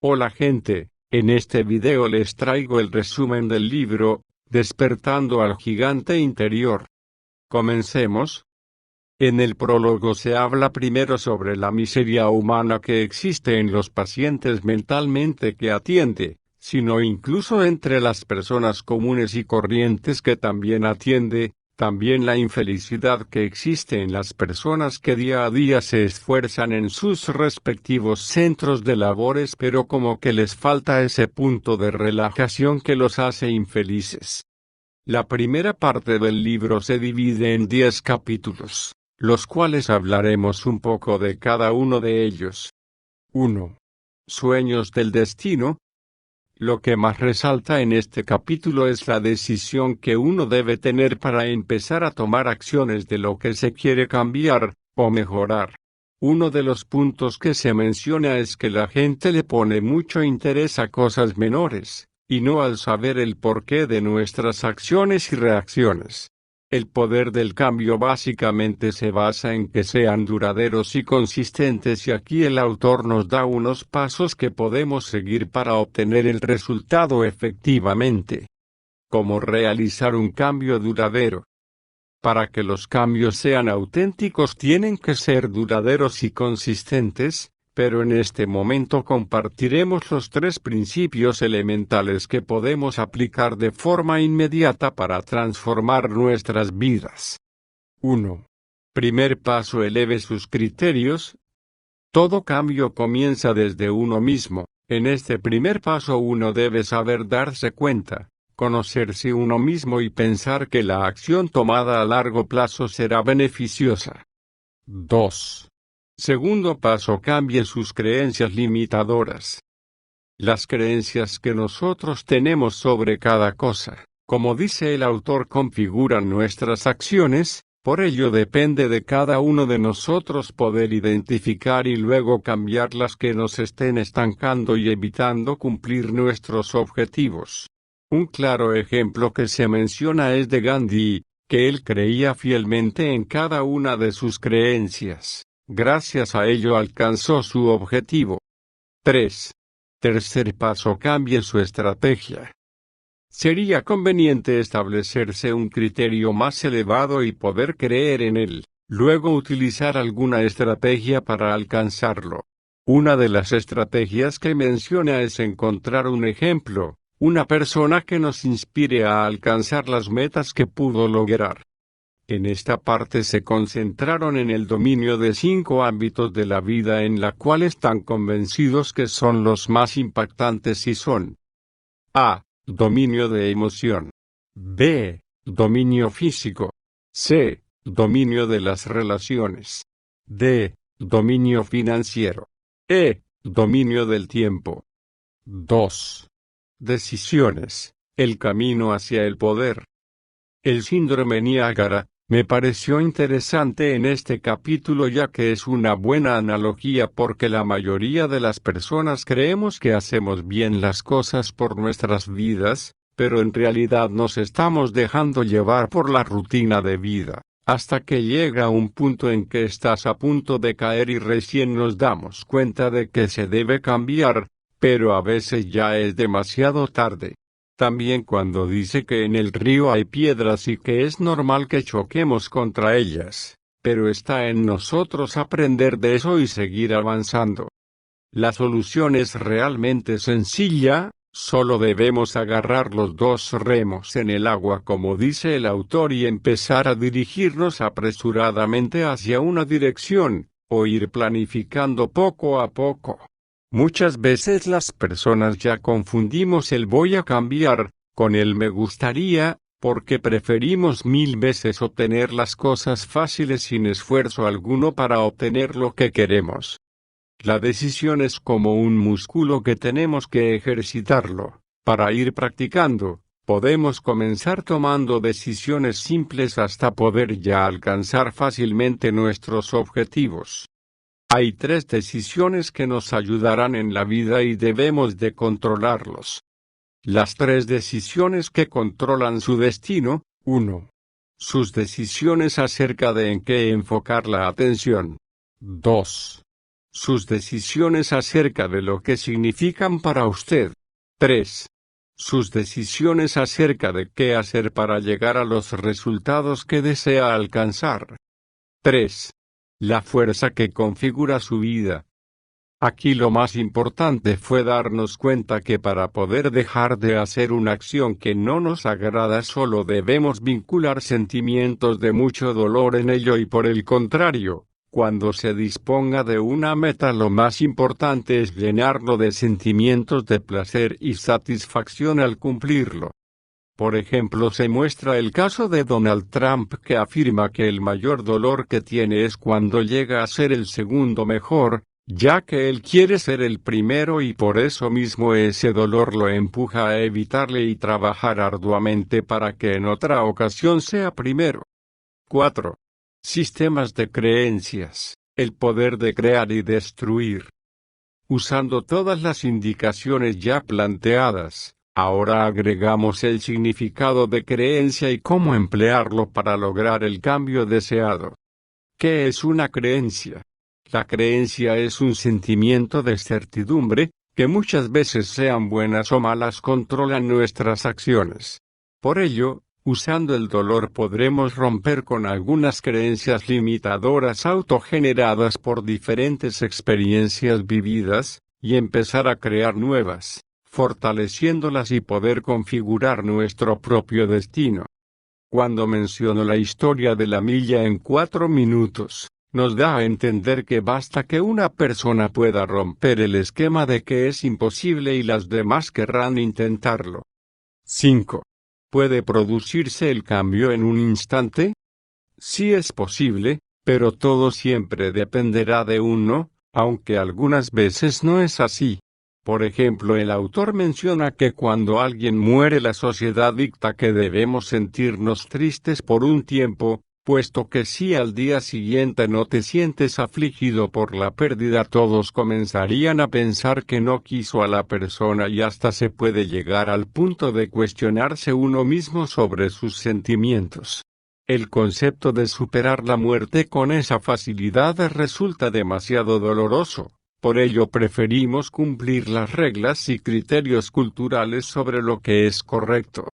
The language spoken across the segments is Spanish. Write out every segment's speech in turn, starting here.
Hola gente, en este video les traigo el resumen del libro, Despertando al Gigante Interior. Comencemos. En el prólogo se habla primero sobre la miseria humana que existe en los pacientes mentalmente que atiende, sino incluso entre las personas comunes y corrientes que también atiende. También la infelicidad que existe en las personas que día a día se esfuerzan en sus respectivos centros de labores, pero como que les falta ese punto de relajación que los hace infelices. La primera parte del libro se divide en 10 capítulos, los cuales hablaremos un poco de cada uno de ellos. 1. Sueños del destino. Lo que más resalta en este capítulo es la decisión que uno debe tener para empezar a tomar acciones de lo que se quiere cambiar, o mejorar. Uno de los puntos que se menciona es que la gente le pone mucho interés a cosas menores, y no al saber el porqué de nuestras acciones y reacciones. El poder del cambio básicamente se basa en que sean duraderos y consistentes, y aquí el autor nos da unos pasos que podemos seguir para obtener el resultado efectivamente. ¿Cómo realizar un cambio duradero? Para que los cambios sean auténticos tienen que ser duraderos y consistentes, pero en este momento compartiremos los 3 principios elementales que podemos aplicar de forma inmediata para transformar nuestras vidas. 1. Primer paso: eleve sus criterios. Todo cambio comienza desde uno mismo. En este primer paso uno debe saber darse cuenta, conocerse uno mismo y pensar que la acción tomada a largo plazo será beneficiosa. 2. Segundo paso: cambie sus creencias limitadoras. Las creencias que nosotros tenemos sobre cada cosa, como dice el autor, configuran nuestras acciones. Por ello depende de cada uno de nosotros poder identificar y luego cambiar las que nos estén estancando y evitando cumplir nuestros objetivos. Un claro ejemplo que se menciona es de Gandhi, que él creía fielmente en cada una de sus creencias. Gracias a ello alcanzó su objetivo. 3. Tercer paso: cambie su estrategia. Sería conveniente establecerse un criterio más elevado y poder creer en él, luego utilizar alguna estrategia para alcanzarlo. Una de las estrategias que menciona es encontrar un ejemplo, una persona que nos inspire a alcanzar las metas que pudo lograr. En esta parte se concentraron en el dominio de 5 ámbitos de la vida en la cual están convencidos que son los más impactantes y son: A. Dominio de emoción. B. Dominio físico. C. Dominio de las relaciones. D. Dominio financiero. E. Dominio del tiempo. 2. Decisiones. El camino hacia el poder. El síndrome Niágara me pareció interesante en este capítulo, ya que es una buena analogía, porque la mayoría de las personas creemos que hacemos bien las cosas por nuestras vidas, pero en realidad nos estamos dejando llevar por la rutina de vida, hasta que llega un punto en que estás a punto de caer y recién nos damos cuenta de que se debe cambiar, pero a veces ya es demasiado tarde. También cuando dice que en el río hay piedras y que es normal que choquemos contra ellas, pero está en nosotros aprender de eso y seguir avanzando. La solución es realmente sencilla, solo debemos agarrar los 2 remos en el agua, como dice el autor, y empezar a dirigirnos apresuradamente hacia una dirección, o ir planificando poco a poco. Muchas veces las personas ya confundimos el voy a cambiar con el me gustaría, porque preferimos 1000 veces obtener las cosas fáciles sin esfuerzo alguno para obtener lo que queremos. La decisión es como un músculo que tenemos que ejercitarlo. Para ir practicando, podemos comenzar tomando decisiones simples hasta poder ya alcanzar fácilmente nuestros objetivos. Hay 3 decisiones que nos ayudarán en la vida y debemos de controlarlos. Las 3 decisiones que controlan su destino. 1. Sus decisiones acerca de en qué enfocar la atención. 2. Sus decisiones acerca de lo que significan para usted. 3. Sus decisiones acerca de qué hacer para llegar a los resultados que desea alcanzar. 3. La fuerza que configura su vida. Aquí lo más importante fue darnos cuenta que para poder dejar de hacer una acción que no nos agrada solo debemos vincular sentimientos de mucho dolor en ello y por el contrario, cuando se disponga de una meta lo más importante es llenarlo de sentimientos de placer y satisfacción al cumplirlo. Por ejemplo, se muestra el caso de Donald Trump que afirma que el mayor dolor que tiene es cuando llega a ser el segundo mejor, ya que él quiere ser el primero y por eso mismo ese dolor lo empuja a evitarle y trabajar arduamente para que en otra ocasión sea primero. 4. Sistemas de creencias, el poder de crear y destruir. Usando todas las indicaciones ya planteadas, ahora agregamos el significado de creencia y cómo emplearlo para lograr el cambio deseado. ¿Qué es una creencia? La creencia es un sentimiento de certidumbre, que muchas veces sean buenas o malas controlan nuestras acciones. Por ello, usando el dolor podremos romper con algunas creencias limitadoras autogeneradas por diferentes experiencias vividas, y empezar a crear nuevas, fortaleciéndolas y poder configurar nuestro propio destino. Cuando menciono la historia de la milla en 4 minutos, nos da a entender que basta que una persona pueda romper el esquema de que es imposible y las demás querrán intentarlo. 5. ¿Puede producirse el cambio en un instante? Sí es posible, pero todo siempre dependerá de uno, aunque algunas veces no es así. Por ejemplo, el autor menciona que cuando alguien muere la sociedad dicta que debemos sentirnos tristes por un tiempo, puesto que si al día siguiente no te sientes afligido por la pérdida todos comenzarían a pensar que no quiso a la persona y hasta se puede llegar al punto de cuestionarse uno mismo sobre sus sentimientos. El concepto de superar la muerte con esa facilidad resulta demasiado doloroso, por ello preferimos cumplir las reglas y criterios culturales sobre lo que es correcto.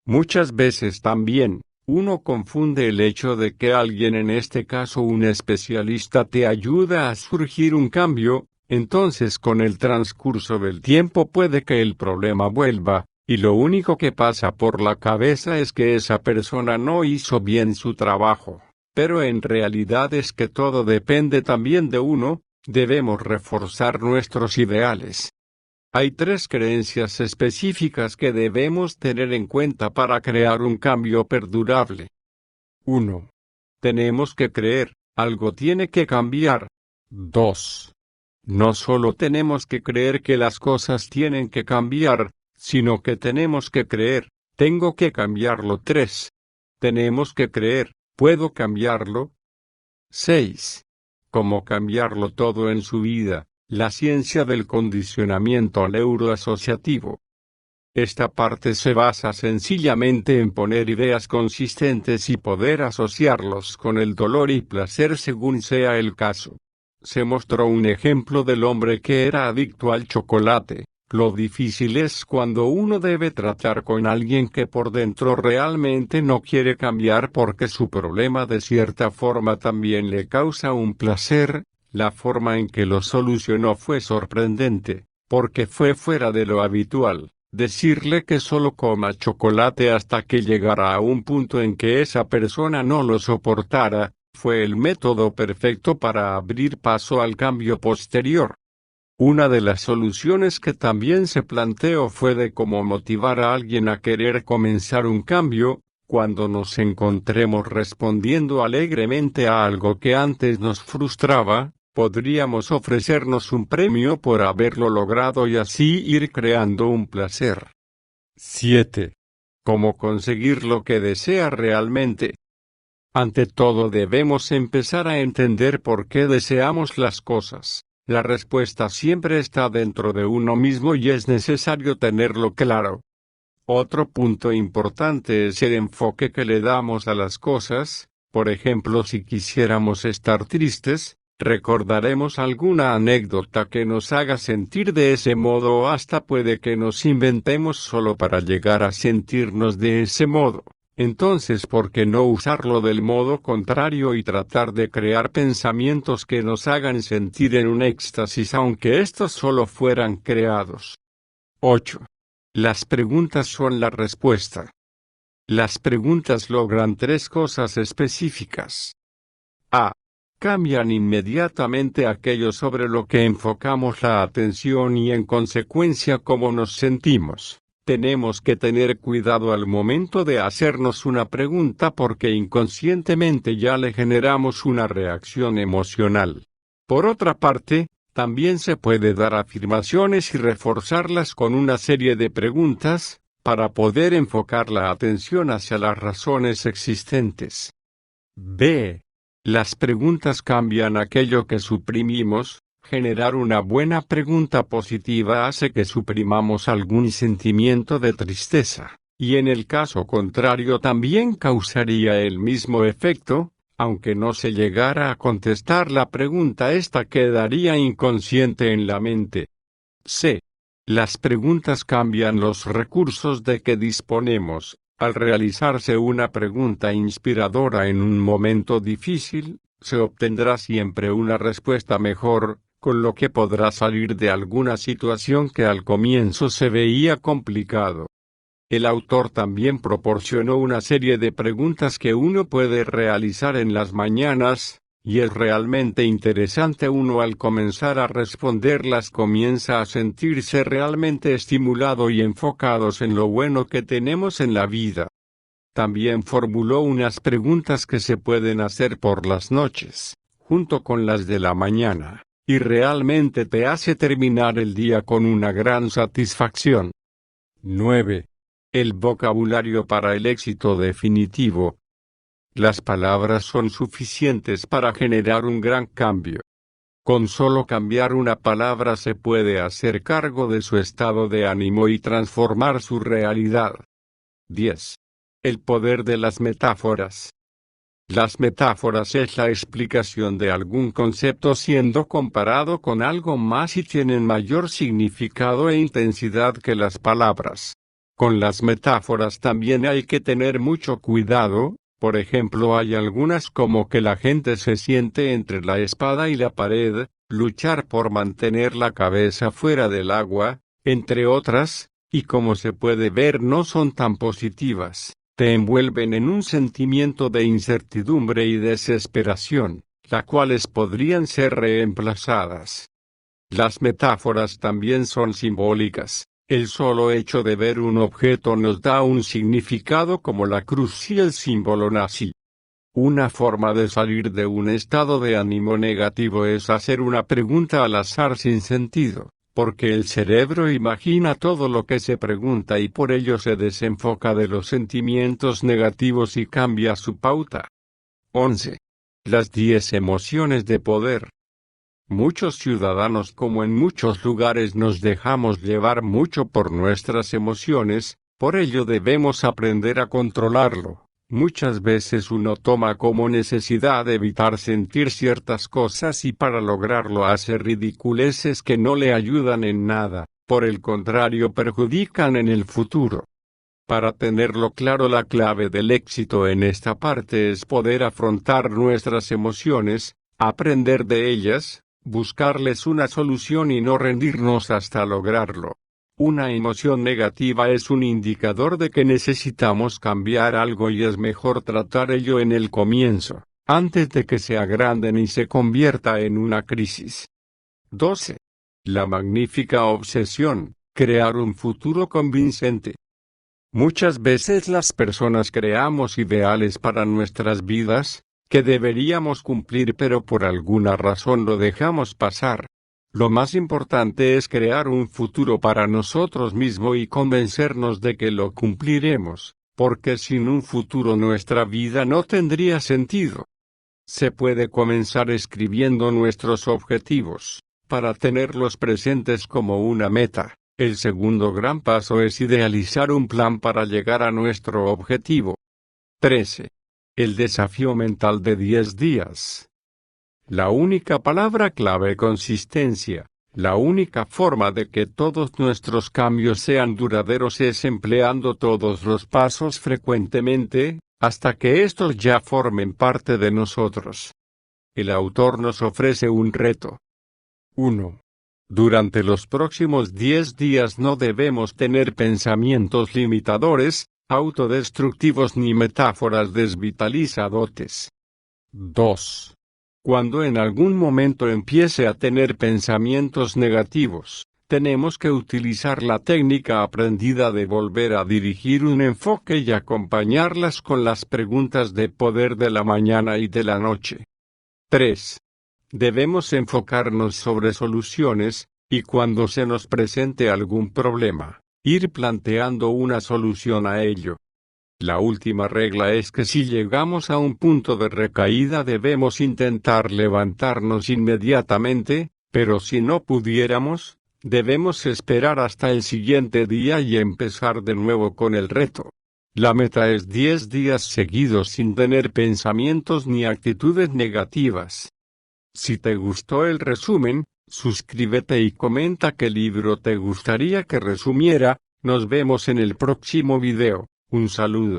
Muchas veces también, uno confunde el hecho de que alguien, en este caso un especialista, te ayuda a surgir un cambio, entonces con el transcurso del tiempo puede que el problema vuelva, y lo único que pasa por la cabeza es que esa persona no hizo bien su trabajo, pero en realidad es que todo depende también de uno, debemos reforzar nuestros ideales. Hay 3 creencias específicas que debemos tener en cuenta para crear un cambio perdurable. 1. Tenemos que creer, algo tiene que cambiar. 2. No solo tenemos que creer que las cosas tienen que cambiar, sino que tenemos que creer, tengo que cambiarlo. 3. Tenemos que creer, ¿puedo cambiarlo? 6. ¿Cómo cambiarlo todo en su vida? La ciencia del condicionamiento neuroasociativo. Esta parte se basa sencillamente en poner ideas consistentes y poder asociarlos con el dolor y placer según sea el caso. Se mostró un ejemplo del hombre que era adicto al chocolate. Lo difícil es cuando uno debe tratar con alguien que por dentro realmente no quiere cambiar porque su problema de cierta forma también le causa un placer. La forma en que lo solucionó fue sorprendente, porque fue fuera de lo habitual. Decirle que solo coma chocolate hasta que llegara a un punto en que esa persona no lo soportara, fue el método perfecto para abrir paso al cambio posterior. Una de las soluciones que también se planteó fue de cómo motivar a alguien a querer comenzar un cambio, cuando nos encontremos respondiendo alegremente a algo que antes nos frustraba. Podríamos ofrecernos un premio por haberlo logrado y así ir creando un placer. 7. ¿Cómo conseguir lo que desea realmente? Ante todo debemos empezar a entender por qué deseamos las cosas. La respuesta siempre está dentro de uno mismo y es necesario tenerlo claro. Otro punto importante es el enfoque que le damos a las cosas. Por ejemplo, si quisiéramos estar tristes, Recordaremos alguna anécdota que nos haga sentir de ese modo o hasta puede que nos inventemos solo para llegar a sentirnos de ese modo. Entonces, ¿por qué no usarlo del modo contrario y tratar de crear pensamientos que nos hagan sentir en un éxtasis aunque estos solo fueran creados? 8. Las preguntas son la respuesta. Las preguntas logran tres cosas específicas. A. Cambian inmediatamente aquello sobre lo que enfocamos la atención y en consecuencia cómo nos sentimos. Tenemos que tener cuidado al momento de hacernos una pregunta porque inconscientemente ya le generamos una reacción emocional. Por otra parte, también se puede dar afirmaciones y reforzarlas con una serie de preguntas, para poder enfocar la atención hacia las razones existentes. B. Las preguntas cambian aquello que suprimimos. Generar una buena pregunta positiva hace que suprimamos algún sentimiento de tristeza, y en el caso contrario también causaría el mismo efecto, aunque no se llegara a contestar la pregunta, esta quedaría inconsciente en la mente. C. Las preguntas cambian los recursos de que disponemos. Al realizarse una pregunta inspiradora en un momento difícil, se obtendrá siempre una respuesta mejor, con lo que podrá salir de alguna situación que al comienzo se veía complicado. El autor también proporcionó una serie de preguntas que uno puede realizar en las mañanas, y es realmente interesante. Uno al comenzar a responderlas comienza a sentirse realmente estimulado y enfocados en lo bueno que tenemos en la vida. También formuló unas preguntas que se pueden hacer por las noches, junto con las de la mañana, y realmente te hace terminar el día con una gran satisfacción. 9. El vocabulario para el éxito definitivo. Las palabras son suficientes para generar un gran cambio. Con solo cambiar una palabra se puede hacer cargo de su estado de ánimo y transformar su realidad. 10. El poder de las metáforas. Las metáforas es la explicación de algún concepto siendo comparado con algo más y tienen mayor significado e intensidad que las palabras. Con las metáforas también hay que tener mucho cuidado. Por ejemplo, hay algunas como que la gente se siente entre la espada y la pared, luchar por mantener la cabeza fuera del agua, entre otras, y como se puede ver no son tan positivas, te envuelven en un sentimiento de incertidumbre y desesperación, las cuales podrían ser reemplazadas. Las metáforas también son simbólicas. El solo hecho de ver un objeto nos da un significado como la cruz y el símbolo nazi. Una forma de salir de un estado de ánimo negativo es hacer una pregunta al azar sin sentido, porque el cerebro imagina todo lo que se pregunta y por ello se desenfoca de los sentimientos negativos y cambia su pauta. 11. Las 10 emociones de poder. Muchos ciudadanos como en muchos lugares nos dejamos llevar mucho por nuestras emociones, por ello debemos aprender a controlarlo. Muchas veces uno toma como necesidad evitar sentir ciertas cosas y para lograrlo hace ridiculeces que no le ayudan en nada, por el contrario perjudican en el futuro. Para tenerlo claro, la clave del éxito en esta parte es poder afrontar nuestras emociones, aprender de ellas, buscarles una solución y no rendirnos hasta lograrlo. Una emoción negativa es un indicador de que necesitamos cambiar algo y es mejor tratar ello en el comienzo, antes de que se agranden y se convierta en una crisis. 12. La magnífica obsesión, crear un futuro convincente. Muchas veces las personas creamos ideales para nuestras vidas, que deberíamos cumplir pero por alguna razón lo dejamos pasar. Lo más importante es crear un futuro para nosotros mismos y convencernos de que lo cumpliremos, porque sin un futuro nuestra vida no tendría sentido. Se puede comenzar escribiendo nuestros objetivos, para tenerlos presentes como una meta. El segundo gran paso es idealizar un plan para llegar a nuestro objetivo. 13. El desafío mental de 10 días. La única palabra clave: consistencia. La única forma de que todos nuestros cambios sean duraderos es empleando todos los pasos frecuentemente, hasta que estos ya formen parte de nosotros. El autor nos ofrece un reto. 1. Durante los próximos 10 días no debemos tener pensamientos limitadores, autodestructivos ni metáforas desvitalizadores. 2. Cuando en algún momento empiece a tener pensamientos negativos, tenemos que utilizar la técnica aprendida de volver a dirigir un enfoque y acompañarlas con las preguntas de poder de la mañana y de la noche. 3. Debemos enfocarnos sobre soluciones, y cuando se nos presente algún problema, ir planteando una solución a ello. La última regla es que si llegamos a un punto de recaída debemos intentar levantarnos inmediatamente, pero si no pudiéramos, debemos esperar hasta el siguiente día y empezar de nuevo con el reto. La meta es 10 días seguidos sin tener pensamientos ni actitudes negativas. Si te gustó el resumen, suscríbete y comenta qué libro te gustaría que resumiera. Nos vemos en el próximo video. Un saludo.